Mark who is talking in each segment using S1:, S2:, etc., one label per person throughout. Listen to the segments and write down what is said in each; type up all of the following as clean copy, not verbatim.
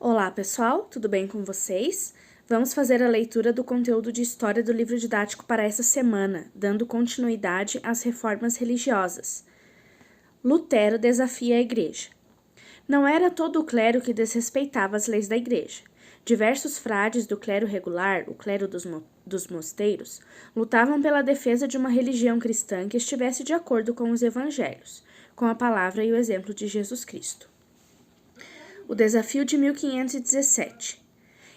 S1: Olá, pessoal, tudo bem com vocês? Vamos fazer a leitura do conteúdo de história do livro didático para essa semana, dando continuidade às reformas religiosas. Lutero desafia a Igreja. Não era todo o clero que desrespeitava as leis da Igreja. Diversos frades do clero regular, o clero dos mosteiros, lutavam pela defesa de uma religião cristã que estivesse de acordo com os evangelhos, com a palavra e o exemplo de Jesus Cristo. O desafio de 1517.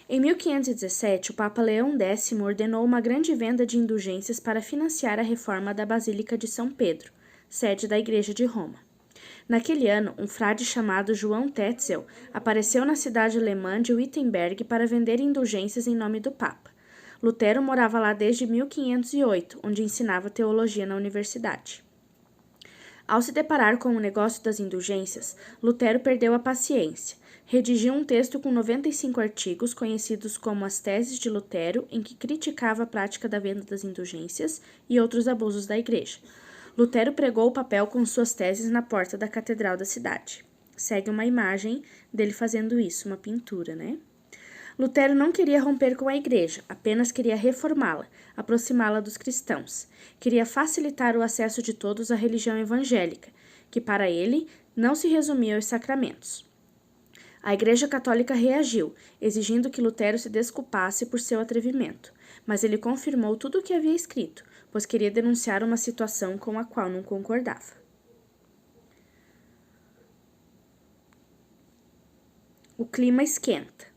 S1: Em 1517, o Papa Leão X ordenou uma grande venda de indulgências para financiar a reforma da Basílica de São Pedro, sede da Igreja de Roma. Naquele ano, um frade chamado João Tetzel apareceu na cidade alemã de Wittenberg para vender indulgências em nome do Papa. Lutero morava lá desde 1508, onde ensinava teologia na universidade. Ao se deparar com o negócio das indulgências, Lutero perdeu a paciência. Redigiu um texto com 95 artigos, conhecidos como as Teses de Lutero, em que criticava a prática da venda das indulgências e outros abusos da Igreja. Lutero pregou o papel com suas teses na porta da catedral da cidade. Segue uma imagem dele fazendo isso, uma pintura, né? Lutero não queria romper com a Igreja, apenas queria reformá-la, aproximá-la dos cristãos. Queria facilitar o acesso de todos à religião evangélica, que para ele não se resumia aos sacramentos. A Igreja Católica reagiu, exigindo que Lutero se desculpasse por seu atrevimento, mas ele confirmou tudo o que havia escrito, pois queria denunciar uma situação com a qual não concordava. O clima esquenta.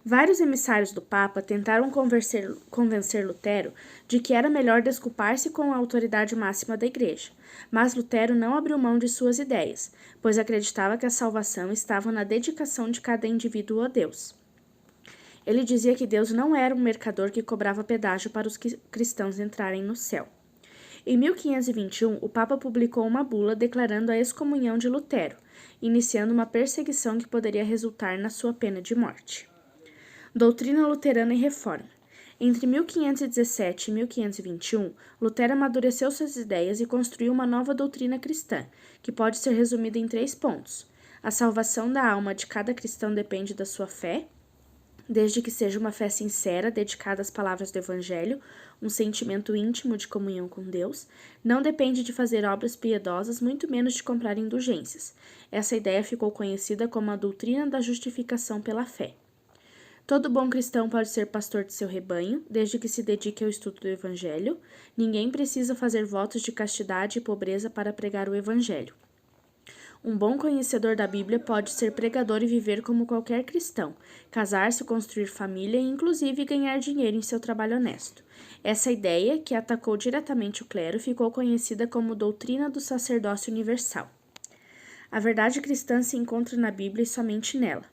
S1: Vários emissários do Papa tentaram convencer Lutero de que era melhor desculpar-se com a autoridade máxima da Igreja, mas Lutero não abriu mão de suas ideias, pois acreditava que a salvação estava na dedicação de cada indivíduo a Deus. Ele dizia que Deus não era um mercador que cobrava pedágio para os cristãos entrarem no céu. Em 1521, o Papa publicou uma bula declarando a excomunhão de Lutero, iniciando uma perseguição que poderia resultar na sua pena de morte. Doutrina luterana e reforma. Entre 1517 e 1521, Lutero amadureceu suas ideias e construiu uma nova doutrina cristã, que pode ser resumida em 3 pontos. A salvação da alma de cada cristão depende da sua fé, desde que seja uma fé sincera, dedicada às palavras do Evangelho, um sentimento íntimo de comunhão com Deus. Não depende de fazer obras piedosas, muito menos de comprar indulgências. Essa ideia ficou conhecida como a doutrina da justificação pela fé. Todo bom cristão pode ser pastor de seu rebanho, desde que se dedique ao estudo do Evangelho. Ninguém precisa fazer votos de castidade e pobreza para pregar o Evangelho. Um bom conhecedor da Bíblia pode ser pregador e viver como qualquer cristão, casar-se, construir família e, inclusive, ganhar dinheiro em seu trabalho honesto. Essa ideia, que atacou diretamente o clero, ficou conhecida como doutrina do sacerdócio universal. A verdade cristã se encontra na Bíblia e somente nela.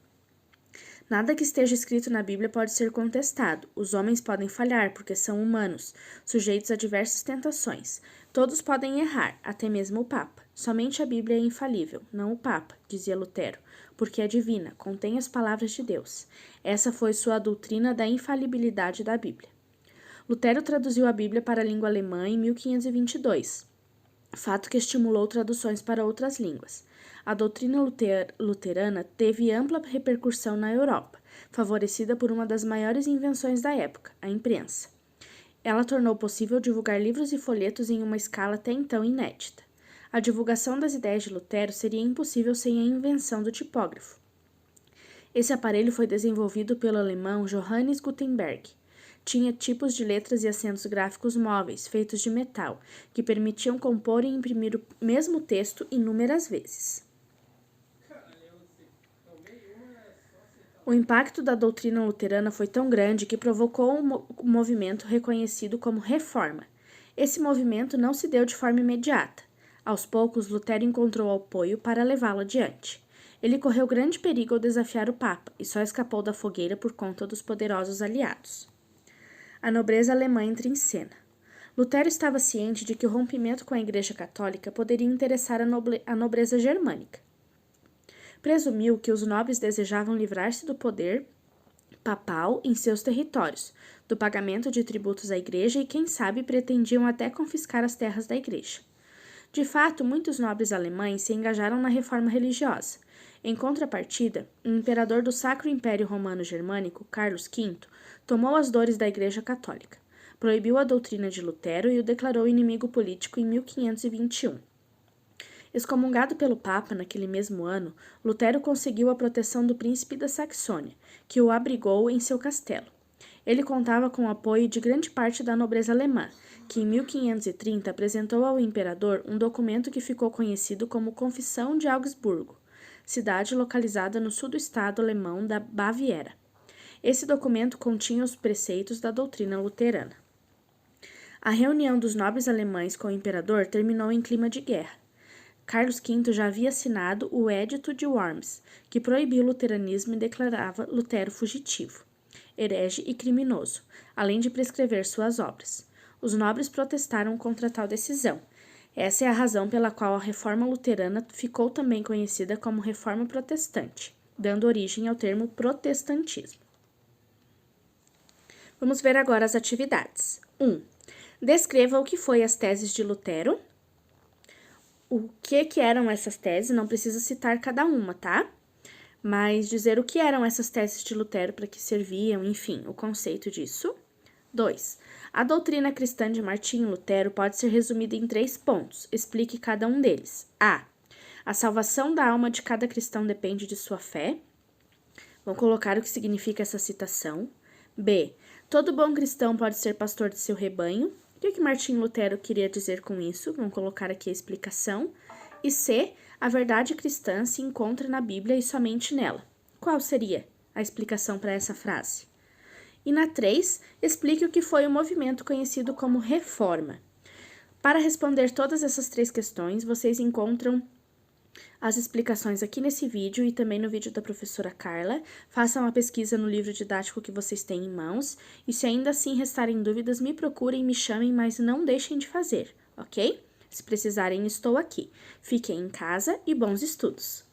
S1: Nada que esteja escrito na Bíblia pode ser contestado. Os homens podem falhar, porque são humanos, sujeitos a diversas tentações. Todos podem errar, até mesmo o Papa. Somente a Bíblia é infalível, não o Papa, dizia Lutero, porque é divina, contém as palavras de Deus. Essa foi sua doutrina da infalibilidade da Bíblia. Lutero traduziu a Bíblia para a língua alemã em 1522, fato que estimulou traduções para outras línguas. A doutrina luterana teve ampla repercussão na Europa, favorecida por uma das maiores invenções da época, a imprensa. Ela tornou possível divulgar livros e folhetos em uma escala até então inédita. A divulgação das ideias de Lutero seria impossível sem a invenção do tipógrafo. Esse aparelho foi desenvolvido pelo alemão Johannes Gutenberg. Tinha tipos de letras e acentos gráficos móveis, feitos de metal, que permitiam compor e imprimir o mesmo texto inúmeras vezes. O impacto da doutrina luterana foi tão grande que provocou um movimento reconhecido como Reforma. Esse movimento não se deu de forma imediata. Aos poucos, Lutero encontrou apoio para levá-lo adiante. Ele correu grande perigo ao desafiar o Papa e só escapou da fogueira por conta dos poderosos aliados. A nobreza alemã entra em cena. Lutero estava ciente de que o rompimento com a Igreja Católica poderia interessar a nobreza germânica. Presumiu que os nobres desejavam livrar-se do poder papal em seus territórios, do pagamento de tributos à Igreja e, quem sabe, pretendiam até confiscar as terras da Igreja. De fato, muitos nobres alemães se engajaram na reforma religiosa. Em contrapartida, o imperador do Sacro Império Romano Germânico, Carlos V, tomou as dores da Igreja Católica, proibiu a doutrina de Lutero e o declarou inimigo político em 1521. Excomungado pelo Papa naquele mesmo ano, Lutero conseguiu a proteção do príncipe da Saxônia, que o abrigou em seu castelo. Ele contava com o apoio de grande parte da nobreza alemã, que em 1530 apresentou ao imperador um documento que ficou conhecido como Confissão de Augsburgo, cidade localizada no sul do estado alemão da Baviera. Esse documento continha os preceitos da doutrina luterana. A reunião dos nobres alemães com o imperador terminou em clima de guerra. Carlos V já havia assinado o Edito de Worms, que proibiu o luteranismo e declarava Lutero fugitivo, herege e criminoso, além de prescrever suas obras. Os nobres protestaram contra tal decisão. Essa é a razão pela qual a reforma luterana ficou também conhecida como Reforma Protestante, dando origem ao termo protestantismo. Vamos ver agora as atividades. 1. Descreva o que foi as teses de Lutero. O que eram essas teses, não precisa citar cada uma, tá? Mas dizer o que eram essas teses de Lutero, para que serviam, enfim, o conceito disso. 2. A doutrina cristã de Martinho Lutero pode ser resumida em 3 pontos. Explique cada um deles. A. A salvação da alma de cada cristão depende de sua fé. Vamos colocar o que significa essa citação. B. Todo bom cristão pode ser pastor de seu rebanho. O que Martinho Lutero queria dizer com isso? Vamos colocar aqui a explicação. E C. A verdade cristã se encontra na Bíblia e somente nela. Qual seria a explicação para essa frase? E na 3, explique o que foi o movimento conhecido como Reforma. Para responder todas essas 3 questões, vocês encontram as explicações aqui nesse vídeo e também no vídeo da professora Carla. Façam a pesquisa no livro didático que vocês têm em mãos. E se ainda assim restarem dúvidas, me procurem, me chamem, mas não deixem de fazer, ok? Se precisarem, estou aqui. Fiquem em casa e bons estudos!